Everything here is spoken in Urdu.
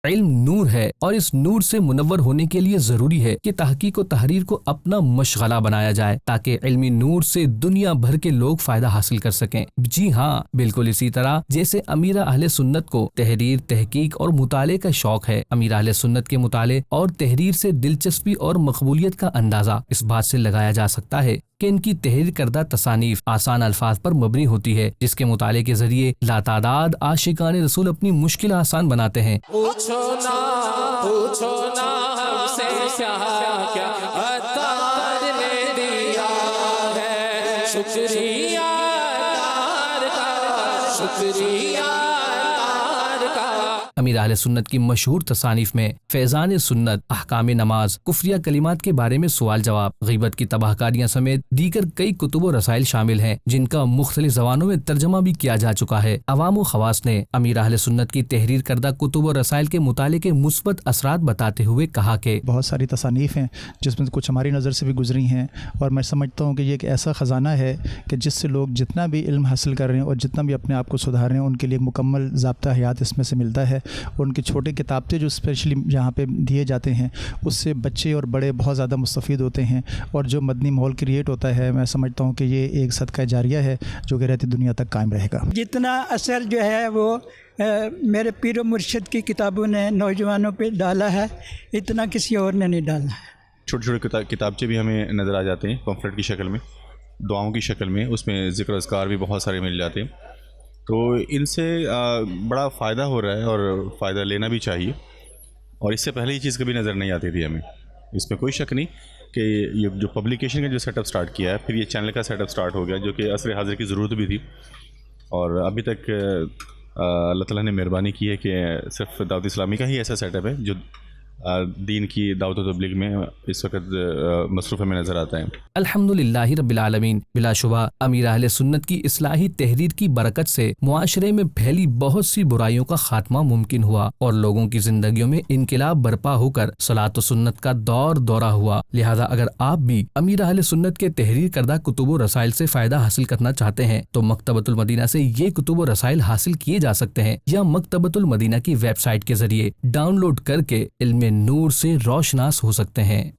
علم نور ہے اور اس نور سے منور ہونے کے لیے ضروری ہے کہ تحقیق و تحریر کو اپنا مشغلہ بنایا جائے تاکہ علمی نور سے دنیا بھر کے لوگ فائدہ حاصل کر سکیں۔ جی ہاں، بالکل اسی طرح جیسے امیر اہل سنت کو تحریر، تحقیق اور مطالعے کا شوق ہے، امیر اہل سنت کے مطالعے اور تحریر سے دلچسپی اور مقبولیت کا اندازہ اس بات سے لگایا جا سکتا ہے کہ ان کی تحریر کردہ تصانیف آسان الفاظ پر مبنی ہوتی ہے، جس کے مطالعے کے ذریعے لاتعداد عاشقان رسول اپنی مشکل آسان بناتے ہیں۔ پوچھو نا ہم سے کیا عطار نے دیا ہے، شکریہ عطار کا، شکریہ عطار کا۔ امیر اہل سنت کی مشہور تصانیف میں فیضان سنت، احکام نماز، کفریہ کلمات کے بارے میں سوال جواب، غیبت کی تباہ کاریاں سمیت دیگر کئی کتب و رسائل شامل ہیں جن کا مختلف زبانوں میں ترجمہ بھی کیا جا چکا ہے۔ عوام و خواص نے امیر اہل سنت کی تحریر کردہ کتب و رسائل کے مطالعے کے مثبت اثرات بتاتے ہوئے کہا کہ بہت ساری تصانیف ہیں جس میں کچھ ہماری نظر سے بھی گزری ہیں، اور میں سمجھتا ہوں کہ یہ ایک ایسا خزانہ ہے کہ جس سے لوگ جتنا بھی علم حاصل کر رہے ہیں اور جتنا بھی اپنے آپ کو سدھار رہے ہیں ان کے لیے ایک مکمل ضابطہ حیات اس میں سے ملتا ہے۔ اور ان کے چھوٹے کتابتے جو اسپیشلی جہاں پہ دیے جاتے ہیں اس سے بچے اور بڑے بہت زیادہ مستفید ہوتے ہیں، اور جو مدنی ماحول کریٹ ہوتا ہے، میں سمجھتا ہوں کہ یہ ایک صدقہ جاریہ ہے جو کہ رہتی دنیا تک قائم رہے گا۔ جتنا اثر جو ہے وہ میرے پیر و مرشد کی کتابوں نے نوجوانوں پہ ڈالا ہے، اتنا کسی اور نے نہیں ڈالا ہے۔ چھوٹے چھوٹے کتابچے بھی ہمیں نظر آ جاتے ہیں پمفلٹ کی شکل میں، دعاؤں کی شکل میں، اس میں ذکر اذکار بھی بہت سارے مل جاتے ہیں، تو ان سے بڑا فائدہ ہو رہا ہے اور فائدہ لینا بھی چاہیے، اور اس سے پہلے یہ چیز کبھی نظر نہیں آتی تھی ہمیں۔ اس میں کوئی شک نہیں کہ یہ جو پبلیکیشن کا جو سیٹ اپ سٹارٹ کیا ہے، پھر یہ چینل کا سیٹ اپ سٹارٹ ہو گیا جو کہ عصر حاضر کی ضرورت بھی تھی، اور ابھی تک اللہ تعالیٰ نے مہربانی کی ہے کہ صرف دعوت اسلامی کا ہی ایسا سیٹ اپ ہے جو دین کی دعوت و تبلیغ میں اس وقت مصروف ہمیں نظر آتا ہے۔ الحمدللہ رب العالمین، بلا شبہ امیر اہل سنت کی اصلاحی تحریر کی برکت سے معاشرے میں پھیلی بہت سی برائیوں کا خاتمہ ممکن ہوا اور لوگوں کی زندگیوں میں انقلاب برپا ہو کر صلاۃ و سنت کا دور دورہ ہوا۔ لہذا اگر آپ بھی امیر اہل سنت کے تحریر کردہ کتب و رسائل سے فائدہ حاصل کرنا چاہتے ہیں تو مکتبۃ المدینہ سے یہ کتب و رسائل حاصل کیے جا سکتے ہیں، یا مکتبۃ المدینہ کی ویب سائٹ کے ذریعے ڈاؤن لوڈ کر کے علم نور سے روشناس ہو سکتے ہیں۔